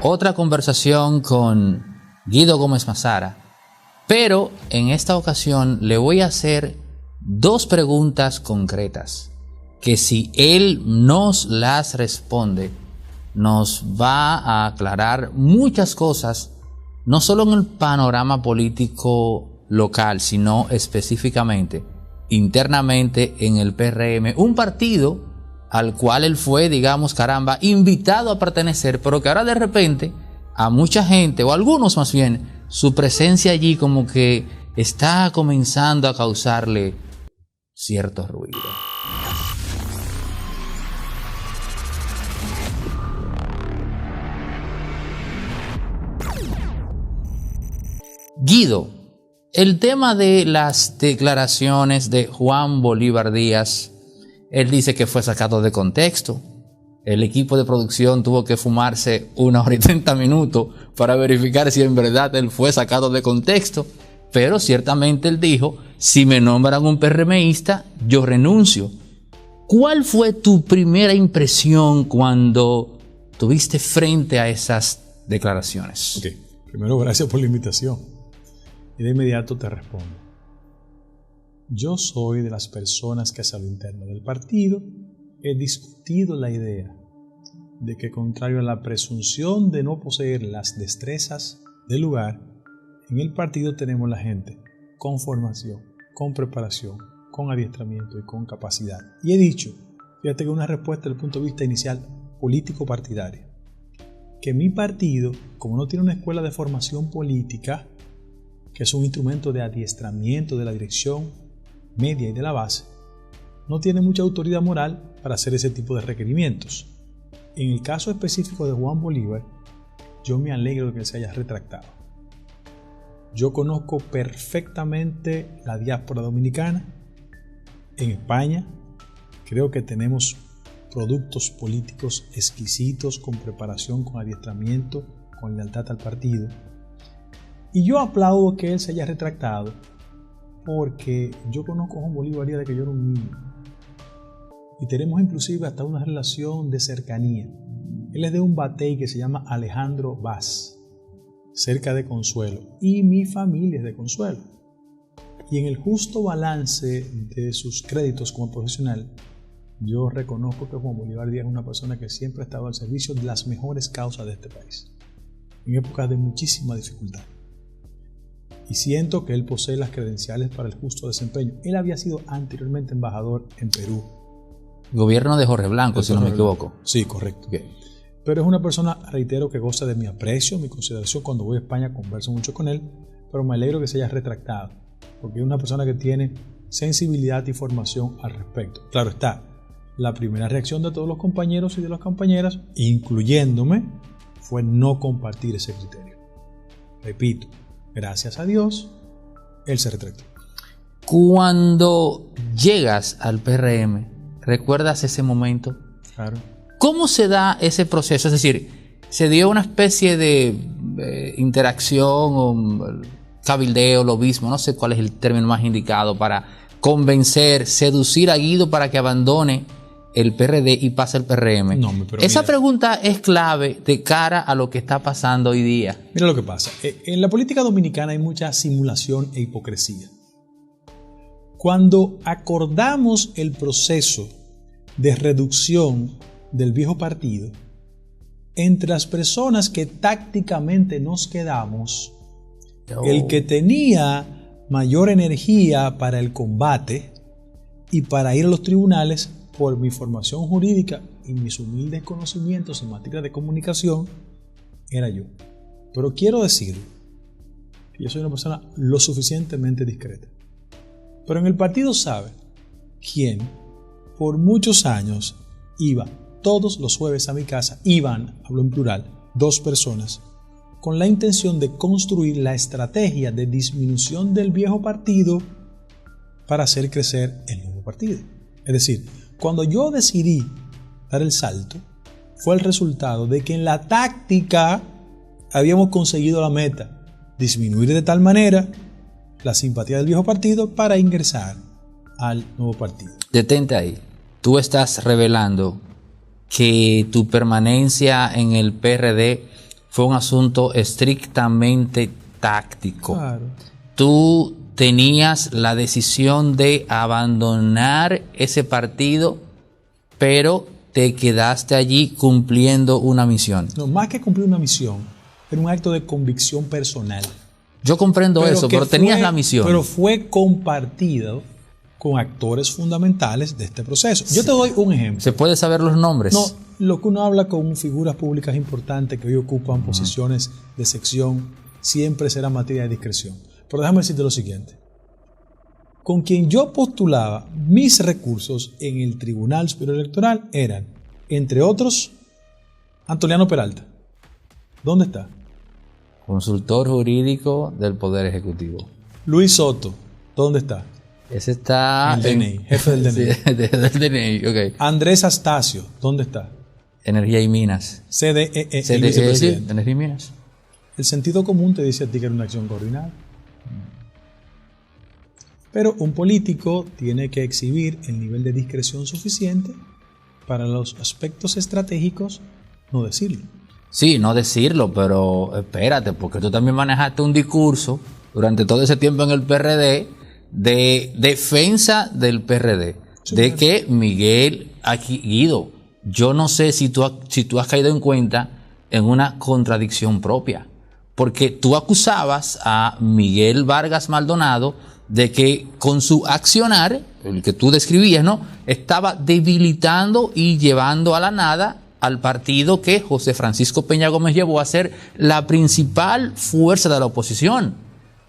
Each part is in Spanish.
otra conversación con Guido Gómez Mazara, pero en esta ocasión le voy a hacer dos preguntas concretas que si él nos las responde nos va a aclarar muchas cosas, no solo en el panorama político local, sino específicamente internamente en el PRM, un partido al cual él fue, digamos, caramba, invitado a pertenecer, pero que ahora de repente a mucha gente, o a algunos más bien, su presencia allí como que está comenzando a causarle cierto ruido. Guido, el tema de las declaraciones de Juan Bolívar Díaz, él dice que fue sacado de contexto. El equipo de producción tuvo que fumarse 1 hora y 30 minutos para verificar si en verdad él fue sacado de contexto. Pero ciertamente él dijo, si me nombran un PRMista, yo renuncio. ¿Cuál fue tu primera impresión cuando tuviste frente a esas declaraciones? Okay. Primero, gracias por la invitación. Y de inmediato te respondo. Yo soy de las personas que hacia lo interno del partido he discutido la idea de que, contrario a la presunción de no poseer las destrezas del lugar, en el partido tenemos la gente con formación, con preparación, con adiestramiento y con capacidad. Y he dicho, fíjate que una respuesta desde el punto de vista inicial político-partidario, que mi partido, como no tiene una escuela de formación política, que es un instrumento de adiestramiento de la dirección media y de la base, no tiene mucha autoridad moral para hacer ese tipo de requerimientos. En el caso específico de Juan Bolívar, yo me alegro de que él se haya retractado. Yo conozco perfectamente la diáspora dominicana. En España creo que tenemos productos políticos exquisitos, con preparación, con adiestramiento, con lealtad al partido. Y yo aplaudo que él se haya retractado, porque yo conozco a Juan Bolívar desde que yo era un niño. Y tenemos inclusive hasta una relación de cercanía. Él es de un batey que se llama Alejandro Vaz, cerca de Consuelo. Y mi familia es de Consuelo. Y en el justo balance de sus créditos como profesional, yo reconozco que Juan Bolívar Díaz es una persona que siempre ha estado al servicio de las mejores causas de este país, en épocas de muchísima dificultad. Y siento que él posee las credenciales para el justo desempeño. Él había sido anteriormente embajador en Perú. Gobierno de Jorge Blanco, si no me equivoco. Sí, correcto. Okay. Pero es una persona, reitero, que goza de mi aprecio, mi consideración. Cuando voy a España converso mucho con él, pero me alegro que se haya retractado, porque es una persona que tiene sensibilidad y formación al respecto. Claro está, la primera reacción de todos los compañeros y de las compañeras, incluyéndome, fue no compartir ese criterio. Repito, gracias a Dios, él se retractó. Cuando llegas al PRM, ¿recuerdas ese momento? Claro. ¿Cómo se da ese proceso? Es decir, ¿se dio una especie de interacción o cabildeo, lobismo? No sé cuál es el término más indicado para convencer, seducir a Guido para que abandone el PRD y pase al PRM. No, pero esa mira, pregunta es clave de cara a lo que está pasando hoy día. Mira lo que pasa. En la política dominicana hay mucha simulación e hipocresía. Cuando acordamos el proceso de reducción del viejo partido, entre las personas que tácticamente nos quedamos, el que tenía mayor energía para el combate y para ir a los tribunales, por mi formación jurídica y mis humildes conocimientos en materia de comunicación, era yo. Pero quiero decir que yo soy una persona lo suficientemente discreta. Pero en el partido sabe quién por muchos años iba todos los jueves a mi casa, iban, hablo en plural, 2 personas, con la intención de construir la estrategia de disminución del viejo partido para hacer crecer el nuevo partido. Es decir, cuando yo decidí dar el salto, fue el resultado de que en la táctica habíamos conseguido la meta, disminuir de tal manera la simpatía del viejo partido para ingresar al nuevo partido. Detente ahí. Tú estás revelando que tu permanencia en el PRD fue un asunto estrictamente táctico. Claro. Tú tenías la decisión de abandonar ese partido, pero te quedaste allí cumpliendo una misión. No, más que cumplir una misión, era un acto de convicción personal. Yo comprendo eso, pero tenías la misión. Pero fue compartido con actores fundamentales de este proceso. Yo te doy un ejemplo. ¿Se puede saber los nombres? No, lo que uno habla con figuras públicas importantes que hoy ocupan posiciones de sección siempre será materia de discreción. Pero déjame decirte lo siguiente. Con quien yo postulaba mis recursos en el Tribunal Superior Electoral eran, entre otros, Antoliano Peralta. ¿Dónde está? Consultor jurídico del Poder Ejecutivo. Luis Soto. ¿Dónde está? Ese está... El DNI, jefe del DNI. Sí, del DNI, ok. Andrés Astacio. ¿Dónde está? Energía y Minas. CDE, el Sí, vicepresidente. Energía y Minas. El sentido común te dice a ti que era una acción coordinada. Pero un político tiene que exhibir el nivel de discreción suficiente para los aspectos estratégicos no decirlo. Sí, no decirlo, pero espérate, porque tú también manejaste un discurso durante todo ese tiempo en el PRD de defensa del PRD, Sí, de claro. que Miguel, aquí, Guido, yo no sé si tú has caído en cuenta en una contradicción propia, porque tú acusabas a Miguel Vargas Maldonado de que con su accionar, el que tú describías, ¿no?, estaba debilitando y llevando a la nada al partido que José Francisco Peña Gómez llevó a ser la principal fuerza de la oposición.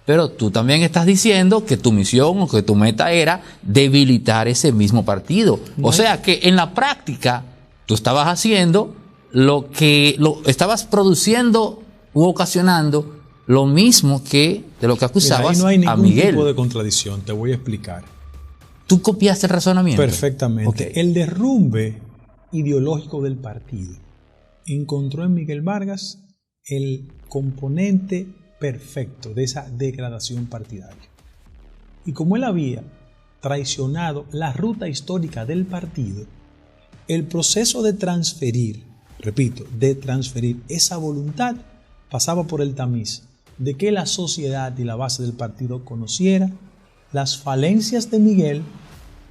Pero tú también estás diciendo que tu misión o que tu meta era debilitar ese mismo partido. O sea que en la práctica tú estabas haciendo estabas produciendo u ocasionando lo mismo que de lo que acusabas Ahí no hay a ningún Miguel. tipo de contradicción, te voy a explicar. ¿Tú copiaste el razonamiento? Perfectamente. Okay. El derrumbe ideológico del partido encontró en Miguel Vargas el componente perfecto de esa degradación partidaria. Y como él había traicionado la ruta histórica del partido, el proceso de transferir, repito, de transferir esa voluntad pasaba por el tamiz de que la sociedad y la base del partido conociera las falencias de Miguel,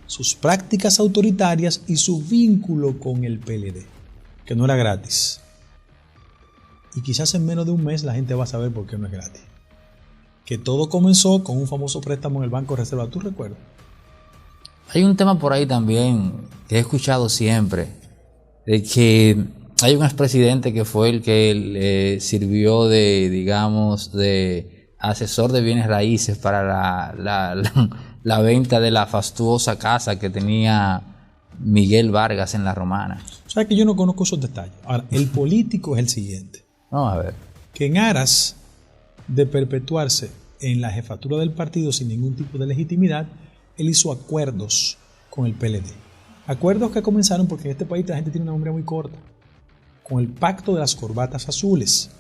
sus prácticas autoritarias y su vínculo con el PLD, que no era gratis. Y quizás en menos de un mes la gente va a saber por qué no es gratis. Que todo comenzó con un famoso préstamo en el Banco de Reserva, ¿tú recuerdas? Hay un tema por ahí también que he escuchado siempre, de que hay un expresidente que fue el que sirvió de, digamos, de asesor de bienes raíces para la venta de la fastuosa casa que tenía Miguel Vargas en La Romana. O sea que yo no conozco esos detalles. Ahora, el político es el siguiente. Vamos a ver. Que en aras de perpetuarse en la jefatura del partido sin ningún tipo de legitimidad, él hizo acuerdos con el PLD. Acuerdos que comenzaron porque en este país la gente tiene una memoria muy corta. Con el pacto de las corbatas azules,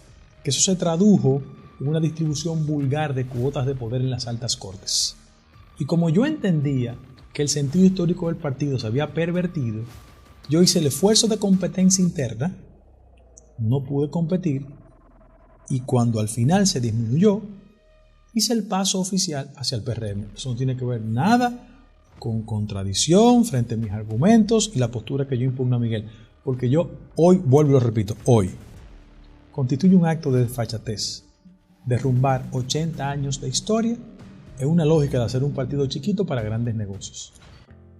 que eso se tradujo en una distribución vulgar de cuotas de poder en las altas cortes. Y como yo entendía que el sentido histórico del partido se había pervertido, yo hice el esfuerzo de competencia interna, no pude competir, y cuando al final se disminuyó, hice el paso oficial hacia el PRM. Eso no tiene que ver nada con contradicción frente a mis argumentos y la postura que yo impugno a Miguel. Porque yo hoy, vuelvo y lo repito, hoy, constituye un acto de desfachatez, derrumbar 80 años de historia en una lógica de hacer un partido chiquito para grandes negocios.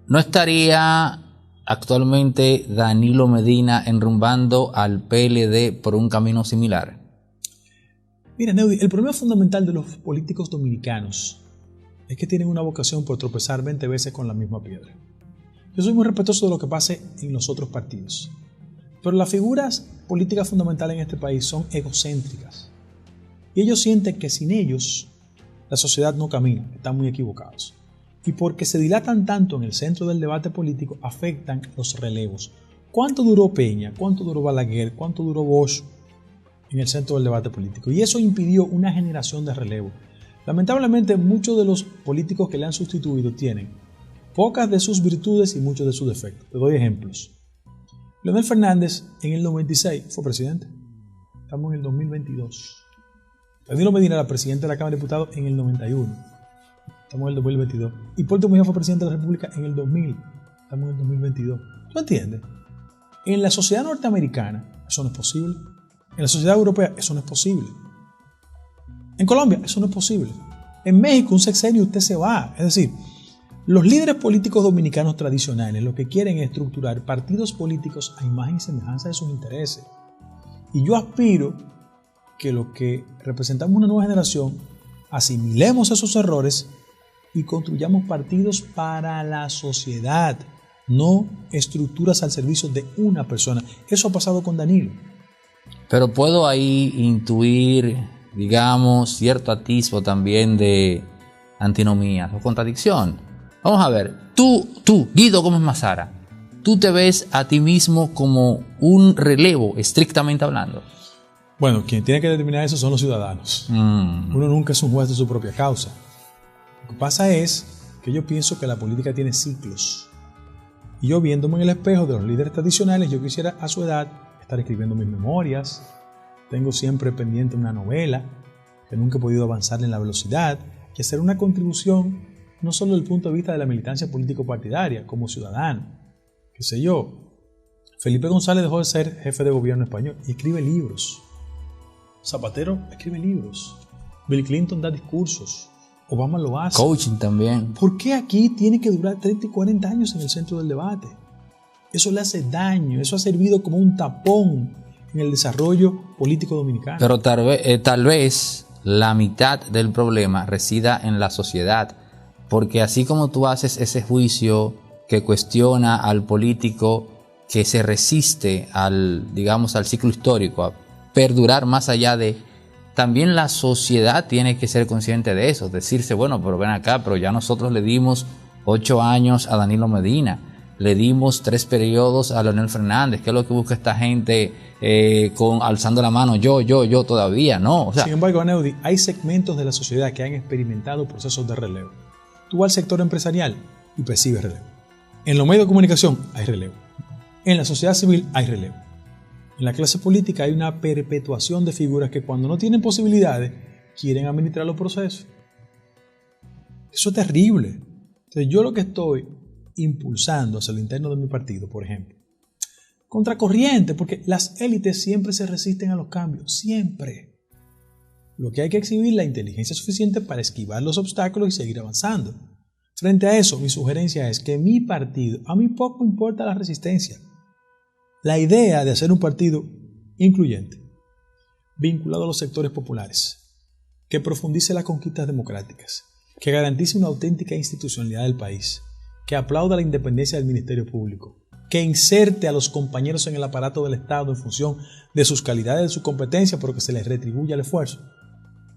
¿No estaría actualmente Danilo Medina enrumbando al PLD por un camino similar? Mira, Neudi, el problema fundamental de los políticos dominicanos es que tienen una vocación por tropezar 20 veces con la misma piedra. Yo soy muy respetuoso de lo que pase en los otros partidos, pero las figuras políticas fundamentales en este país son egocéntricas y ellos sienten que sin ellos la sociedad no camina, están muy equivocados. Y porque se dilatan tanto en el centro del debate político, afectan los relevos. ¿Cuánto duró Peña? ¿Cuánto duró Balaguer? ¿Cuánto duró Bosch en el centro del debate político? Y eso impidió una generación de relevo. Lamentablemente, muchos de los políticos que le han sustituido tienen pocas de sus virtudes y muchos de sus defectos. Te doy ejemplos. Leonel Fernández en el 96 fue presidente. Estamos en el 2022. Danilo Medina era presidente de la Cámara de Diputados en el 91. Estamos en el 2022. Hipólito Mejía fue presidente de la República en el 2000. Estamos en el 2022. ¿Tú entiendes? En la sociedad norteamericana eso no es posible. En la sociedad europea eso no es posible. En Colombia eso no es posible. En México un sexenio usted se va. Es decir, los líderes políticos dominicanos tradicionales lo que quieren es estructurar partidos políticos a imagen y semejanza de sus intereses. Y yo aspiro que los que representamos una nueva generación asimilemos esos errores y construyamos partidos para la sociedad, no estructuras al servicio de una persona. Eso ha pasado con Danilo. Pero puedo ahí intuir, digamos, cierto atisbo también de antinomía o contradicción. Vamos a ver, tú, Guido Gómez Mazara, ¿tú te ves a ti mismo como un relevo, estrictamente hablando? Bueno, quien tiene que determinar eso son los ciudadanos. Uno nunca es un juez de su propia causa. Lo que pasa es que yo pienso que la política tiene ciclos. Y yo viéndome en el espejo de los líderes tradicionales, yo quisiera a su edad estar escribiendo mis memorias. Tengo siempre pendiente una novela que nunca he podido avanzar en la velocidad y hacer una contribución no solo desde el punto de vista de la militancia político-partidaria, como ciudadano. Qué sé yo, Felipe González dejó de ser jefe de gobierno español y escribe libros. Zapatero escribe libros. Bill Clinton da discursos. Obama lo hace. Coaching también. ¿Por qué aquí tiene que durar 30 y 40 años en el centro del debate? Eso le hace daño. Eso ha servido como un tapón en el desarrollo político dominicano. Pero tal vez la mitad del problema resida en la sociedad. Porque así como tú haces ese juicio que cuestiona al político que se resiste al ciclo histórico, a perdurar más allá de... También la sociedad tiene que ser consciente de eso, decirse, bueno, pero ven acá, pero ya nosotros le dimos 8 años a Danilo Medina, le dimos 3 periodos a Leonel Fernández. ¿Qué es lo que busca esta gente alzando la mano? Yo todavía, no. O sea, sin embargo, Aneudi, hay segmentos de la sociedad que han experimentado procesos de relevo. Tú vas al sector empresarial y percibes relevo. En los medios de comunicación hay relevo. En la sociedad civil hay relevo. En la clase política hay una perpetuación de figuras que cuando no tienen posibilidades quieren administrar los procesos. Eso es terrible. Entonces yo lo que estoy impulsando hacia lo interno de mi partido, por ejemplo, contracorriente, porque las élites siempre se resisten a los cambios, siempre. Lo que hay que exhibir es la inteligencia suficiente para esquivar los obstáculos y seguir avanzando. Frente a eso, mi sugerencia es que mi partido, a mí poco importa la resistencia. La idea de hacer un partido incluyente, vinculado a los sectores populares, que profundice las conquistas democráticas, que garantice una auténtica institucionalidad del país, que aplauda la independencia del Ministerio Público, que inserte a los compañeros en el aparato del Estado en función de sus calidades, de su competencia, pero que se les retribuya el esfuerzo.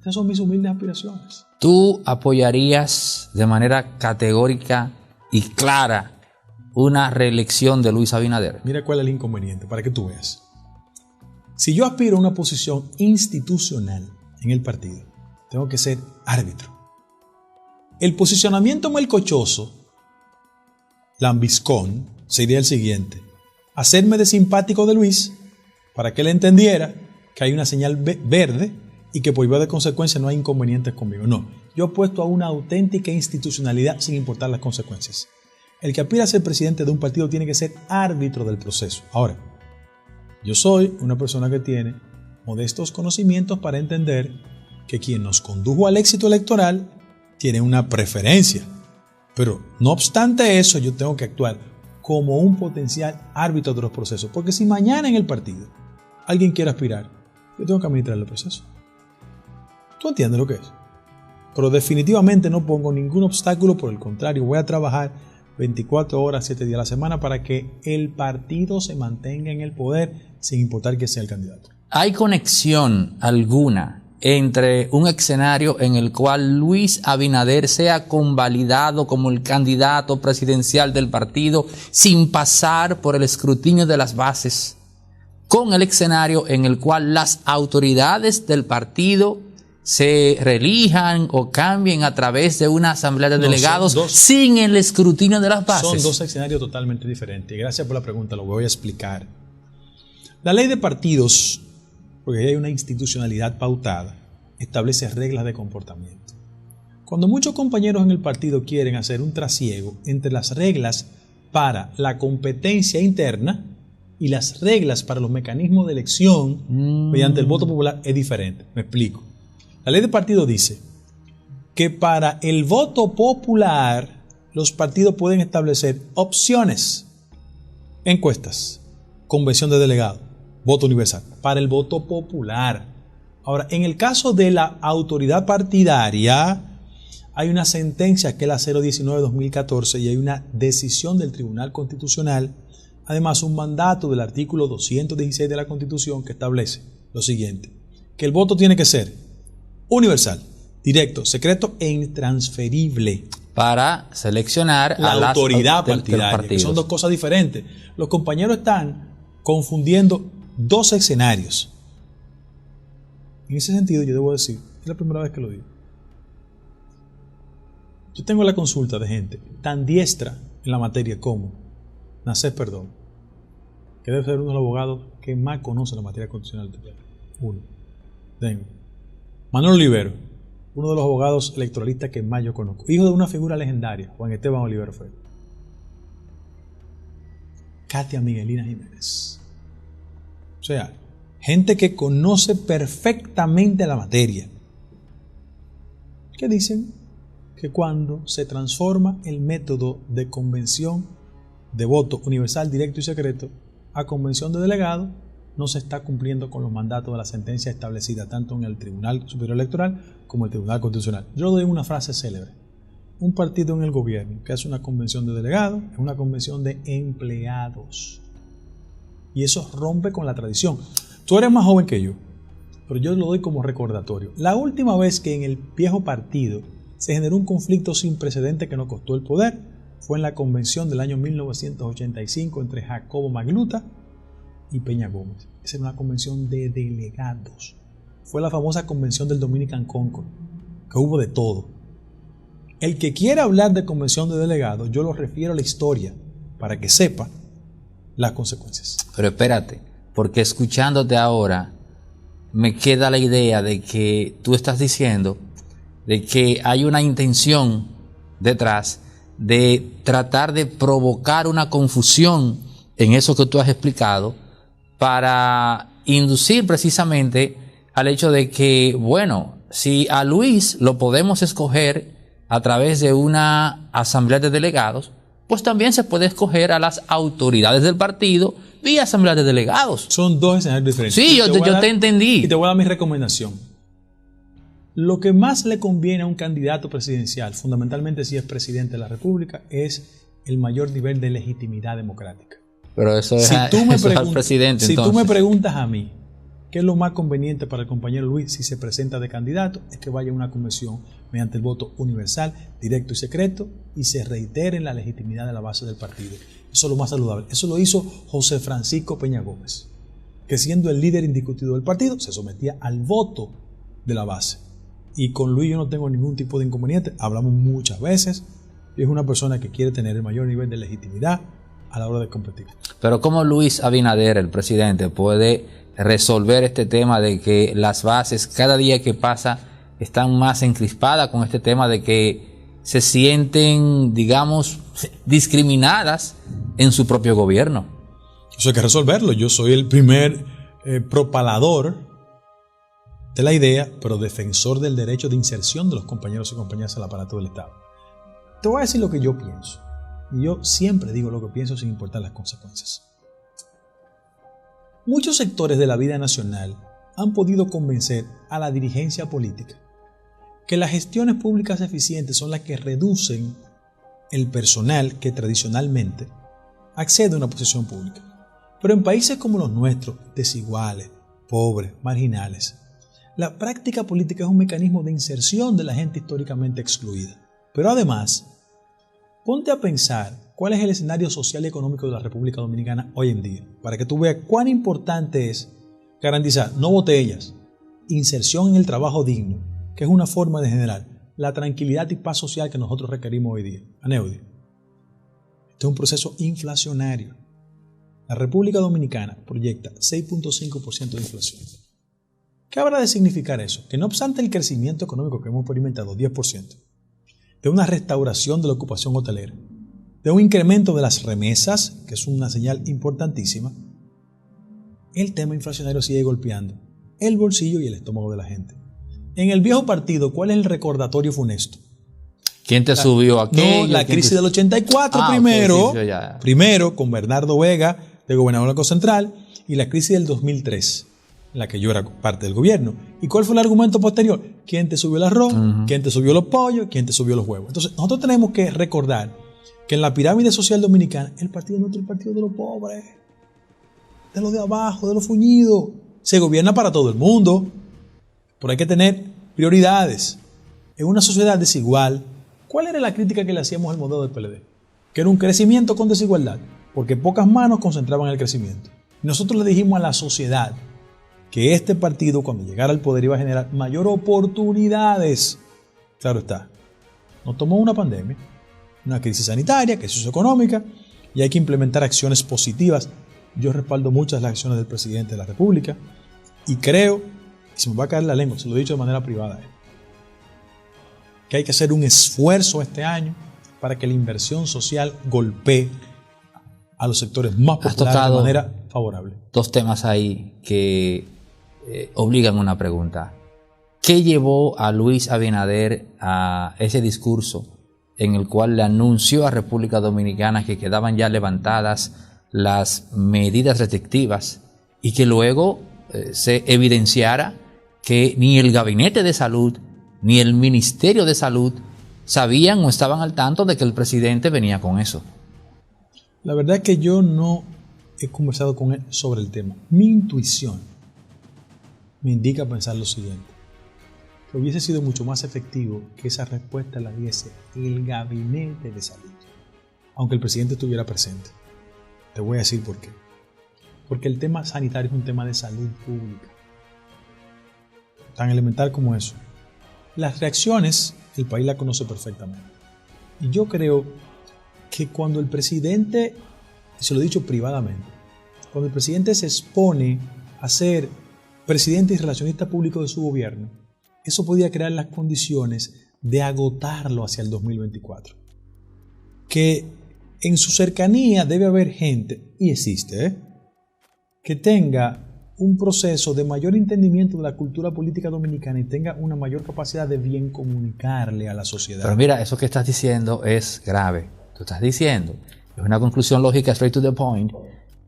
Esas son mis humildes aspiraciones. ¿Tú apoyarías de manera categórica y clara una reelección de Luis Abinader? Mira cuál es el inconveniente, para que tú veas. Si yo aspiro a una posición institucional en el partido, tengo que ser árbitro. El posicionamiento melcochoso, lambiscón, sería el siguiente: hacerme de simpático de Luis para que él entendiera que hay una señal verde y que por vía de consecuencia no hay inconvenientes conmigo. No, yo apuesto a una auténtica institucionalidad sin importar las consecuencias. El que aspira a ser presidente de un partido tiene que ser árbitro del proceso. Ahora, yo soy una persona que tiene modestos conocimientos para entender que quien nos condujo al éxito electoral tiene una preferencia. Pero no obstante eso, yo tengo que actuar como un potencial árbitro de los procesos. Porque si mañana en el partido alguien quiere aspirar, yo tengo que administrar el proceso. ¿Tú entiendes lo que es? Pero definitivamente no pongo ningún obstáculo, por el contrario, voy a trabajar 24 horas, 7 días a la semana para que el partido se mantenga en el poder sin importar quién sea el candidato. ¿Hay conexión alguna entre un escenario en el cual Luis Abinader sea convalidado como el candidato presidencial del partido sin pasar por el escrutinio de las bases, con el escenario en el cual las autoridades del partido se reelijan o cambien a través de una asamblea de delegados sin el escrutinio de las bases? Son dos escenarios totalmente diferentes. Gracias por la pregunta, lo voy a explicar. La ley de partidos porque hay una institucionalidad pautada, establece reglas de comportamiento. Cuando muchos compañeros en el partido quieren hacer un trasiego entre las reglas para la competencia interna y las reglas para los mecanismos de elección mediante el voto popular, es diferente. Me explico. La ley de partido dice que para el voto popular los partidos pueden establecer opciones: encuestas, convención de delegados, voto universal, para el voto popular. Ahora, en el caso de la autoridad partidaria, hay una sentencia que es la 019-2014 y hay una decisión del Tribunal Constitucional, además un mandato del artículo 216 de la Constitución que establece lo siguiente: que el voto tiene que ser universal, directo, secreto e intransferible. Para seleccionar la a autoridad partidaria, que son dos cosas diferentes. Los compañeros están confundiendo dos escenarios. En ese sentido, yo debo decir, es la primera vez que lo digo, yo tengo la consulta de gente tan diestra en la materia como Nacés Perdomo, que debe ser uno de los abogados que más conoce la materia constitucional. Uno. Tengo Manuel Olivero, uno de los abogados electoralistas que más yo conozco, hijo de una figura legendaria, Juan Esteban Olivero fue. Katia Miguelina Jiménez. O sea, gente que conoce perfectamente la materia, que dicen que cuando se transforma el método de convención de voto universal, directo y secreto a convención de delegados, no se está cumpliendo con los mandatos de la sentencia establecida tanto en el Tribunal Superior Electoral como el Tribunal Constitucional. Yo doy una frase célebre: un partido en el gobierno que hace una convención de delegados es una convención de empleados, y eso rompe con la tradición. Tú eres más joven que yo, pero yo lo doy como recordatorio. La última vez que en el viejo partido se generó un conflicto sin precedente que nos costó el poder fue en la convención del año 1985 entre Jacobo Magluta y Peña Gómez. Esa era una convención de delegados. Fue la famosa convención del Dominican Concord, que hubo de todo. El que quiera hablar de convención de delegados, yo lo refiero a la historia para que sepa las consecuencias. Pero espérate, porque escuchándote ahora me queda la idea de que tú estás diciendo de que hay una intención detrás de tratar de provocar una confusión en eso que tú has explicado, para inducir precisamente al hecho de que, bueno, si a Luis lo podemos escoger a través de una asamblea de delegados, pues también se puede escoger a las autoridades del partido vía asamblea de delegados. Son dos escenarios diferentes. Sí, yo te entendí. Y te voy a dar mi recomendación. Lo que más le conviene a un candidato presidencial, fundamentalmente si es presidente de la República, es el mayor nivel de legitimidad democrática. Pero eso es, al presidente. Si entonces tú me preguntas a mí qué es lo más conveniente para el compañero Luis si se presenta de candidato, es que vaya a una convención mediante el voto universal, directo y secreto, y se reitere la legitimidad de la base del partido. Eso es lo más saludable. Eso lo hizo José Francisco Peña Gómez, que siendo el líder indiscutido del partido, se sometía al voto de la base. Y con Luis yo no tengo ningún tipo de inconveniente, hablamos muchas veces, y es una persona que quiere tener el mayor nivel de legitimidad a la hora de competir. Pero ¿cómo Luis Abinader, el presidente, puede resolver este tema de que las bases cada día que pasa están más encrispadas con este tema de que se sienten, digamos, discriminadas en su propio gobierno? Eso hay que resolverlo. Yo soy el primer propalador de la idea, pero defensor del derecho de inserción de los compañeros y compañeras al aparato del Estado. Te voy a decir lo que yo pienso. Y yo siempre digo lo que pienso sin importar las consecuencias. Muchos sectores de la vida nacional han podido convencer a la dirigencia política que las gestiones públicas eficientes son las que reducen el personal que tradicionalmente accede a una posición pública. Pero en países como los nuestros, desiguales, pobres, marginales, la práctica política es un mecanismo de inserción de la gente históricamente excluida. Pero además, ponte a pensar cuál es el escenario social y económico de la República Dominicana hoy en día, para que tú veas cuán importante es garantizar, no botellas, inserción en el trabajo digno, que es una forma de generar la tranquilidad y paz social que nosotros requerimos hoy día. Aneudi, este es un proceso inflacionario. La República Dominicana proyecta 6.5% de inflación. ¿Qué habrá de significar eso? Que no obstante el crecimiento económico que hemos experimentado, 10%, de una restauración de la ocupación hotelera, de un incremento de las remesas, que es una señal importantísima, el tema inflacionario sigue golpeando el bolsillo y el estómago de la gente. En el viejo partido, ¿cuál es el recordatorio funesto? ¿Quién te subió aquello? No, la crisis del 84 primero, okay, sí, primero con Bernardo Vega, de gobernador del Banco Central, y la crisis del 2003, en la que yo era parte del gobierno. ¿Y cuál fue el argumento posterior? ¿Quién te subió el arroz? ¿Quién te subió los pollos? ¿Quién te subió los huevos? Entonces, nosotros tenemos que recordar que en la pirámide social dominicana, el partido nuestro es el partido de los pobres, de los de abajo, de los fuñidos. Se gobierna para todo el mundo, pero hay que tener prioridades. En una sociedad desigual, ¿cuál era la crítica que le hacíamos al modelo del PLD? Que era un crecimiento con desigualdad, porque pocas manos concentraban el crecimiento. Nosotros le dijimos a la sociedad que este partido, cuando llegara al poder, iba a generar mayor oportunidades. Claro está, nos tomó una pandemia, una crisis sanitaria, crisis económica, y hay que implementar acciones positivas. Yo respaldo muchas las acciones del presidente de la República y creo, y se me va a caer la lengua, se lo he dicho de manera privada, que hay que hacer un esfuerzo este año para que la inversión social golpee a los sectores más populares de manera favorable. Dos temas ahí que obligan una pregunta. ¿Qué llevó a Luis Abinader a ese discurso en el cual le anunció a República Dominicana que quedaban ya levantadas las medidas restrictivas y que luego se evidenciara que ni el Gabinete de Salud ni el Ministerio de Salud sabían o estaban al tanto de que el presidente venía con eso? La verdad es que yo no he conversado con él sobre el tema. Mi intuición me indica pensar lo siguiente: que hubiese sido mucho más efectivo que esa respuesta la diese el Gabinete de Salud, aunque el presidente estuviera presente. Te voy a decir por qué. Porque el tema sanitario es un tema de salud pública, tan elemental como eso. Las reacciones el país las conoce perfectamente, y yo creo que cuando el presidente, y se lo he dicho privadamente, cuando el presidente se expone a ser presidente y relacionista público de su gobierno, eso podía crear las condiciones de agotarlo hacia el 2024. Que en su cercanía debe haber gente, y existe, que tenga un proceso de mayor entendimiento de la cultura política dominicana y tenga una mayor capacidad de bien comunicarle a la sociedad. Pero mira, eso que estás diciendo es grave. Tú estás diciendo, es una conclusión lógica, straight to the point,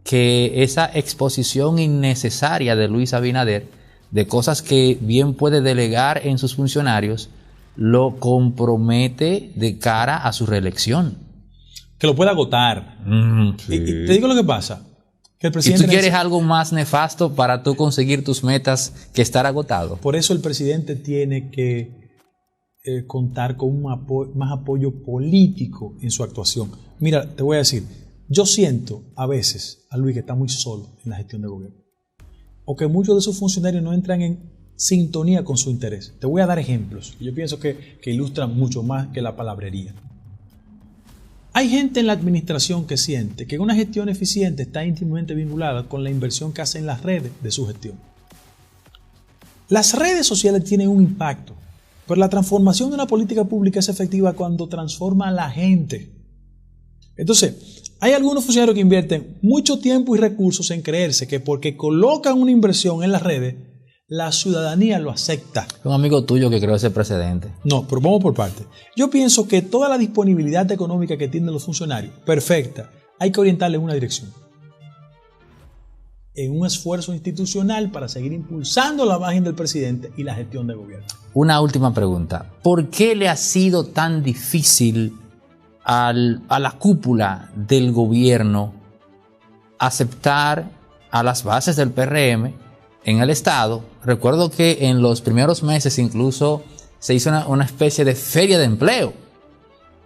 que esa exposición innecesaria de Luis Abinader de cosas que bien puede delegar en sus funcionarios lo compromete de cara a su reelección. Que lo puede agotar. Sí. Y te digo lo que pasa. Que el presidente ¿Y tú quieres algo más nefasto para tú conseguir tus metas que estar agotado? Por eso el presidente tiene que contar con más apoyo político en su actuación. Mira, te voy a decir, yo siento a veces a Luis que está muy solo en la gestión de gobierno, o que muchos de sus funcionarios no entran en sintonía con su interés. Te voy a dar ejemplos. Yo pienso que ilustran mucho más que la palabrería. Hay gente en la administración que siente que una gestión eficiente está íntimamente vinculada con la inversión que hace en las redes de su gestión. Las redes sociales tienen un impacto, pero la transformación de una política pública es efectiva cuando transforma a la gente. Entonces, hay algunos funcionarios que invierten mucho tiempo y recursos en creerse que porque colocan una inversión en las redes, la ciudadanía lo acepta. Un amigo tuyo que creó ese precedente. No, pero vamos por partes. Yo pienso que toda la disponibilidad económica que tienen los funcionarios, perfecta, hay que orientarle en una dirección. En un esfuerzo institucional para seguir impulsando la imagen del presidente y la gestión del gobierno. Una última pregunta. ¿Por qué le ha sido tan difícil a la cúpula del gobierno aceptar a las bases del PRM en el Estado? Recuerdo que en los primeros meses incluso se hizo una especie de feria de empleo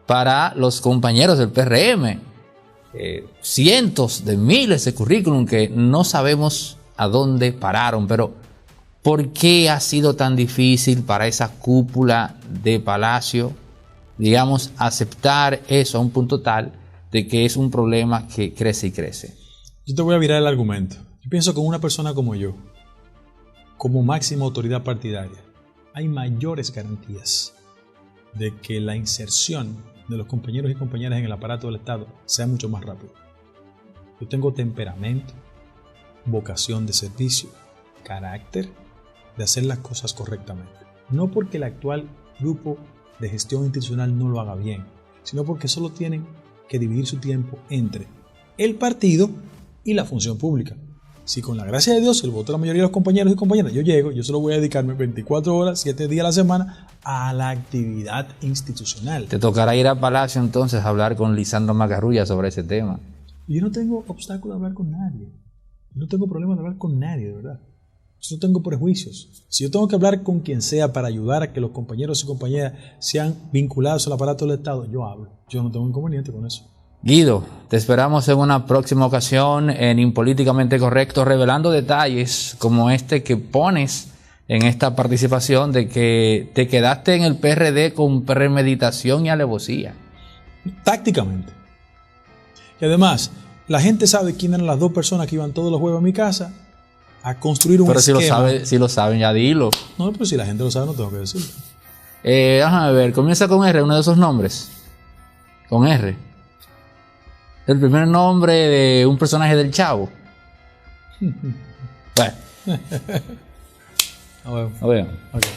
para los compañeros del PRM. Cientos de miles de currículum que no sabemos a dónde pararon, pero ¿por qué ha sido tan difícil para esa cúpula de Palacio, digamos, aceptar eso a un punto tal de que es un problema que crece y crece? Yo te voy a virar el argumento. Yo pienso que una persona como yo, como máxima autoridad partidaria, hay mayores garantías de que la inserción de los compañeros y compañeras en el aparato del Estado sea mucho más rápida. Yo tengo temperamento, vocación de servicio, carácter de hacer las cosas correctamente. No porque el actual grupo de gestión institucional no lo haga bien, sino porque solo tienen que dividir su tiempo entre el partido y la función pública. Si con la gracia de Dios, el voto de la mayoría de los compañeros y compañeras, yo solo voy a dedicarme 24 horas, 7 días a la semana a la actividad institucional. Te tocará ir a Palacio entonces a hablar con Lisandro Macarrulla sobre ese tema. Yo no tengo obstáculo de hablar con nadie. Yo no tengo problema de hablar con nadie, de verdad. Yo no tengo prejuicios. Si yo tengo que hablar con quien sea para ayudar a que los compañeros y compañeras sean vinculados al aparato del Estado, yo hablo. Yo no tengo inconveniente con eso. Guido, te esperamos en una próxima ocasión en Impolíticamente Correcto, revelando detalles como este que pones en esta participación de que te quedaste en el PRD con premeditación y alevosía. Tácticamente. Y además, la gente sabe quién eran las dos personas que iban todos los jueves a mi casa a construir un esquema. Pero si lo saben, ya dilo. No, pero si la gente lo sabe, no tengo que decirlo. Déjame ver, comienza con R, uno de esos nombres. Con R. El primer nombre de un personaje del Chavo. Bueno. A ver. Okay.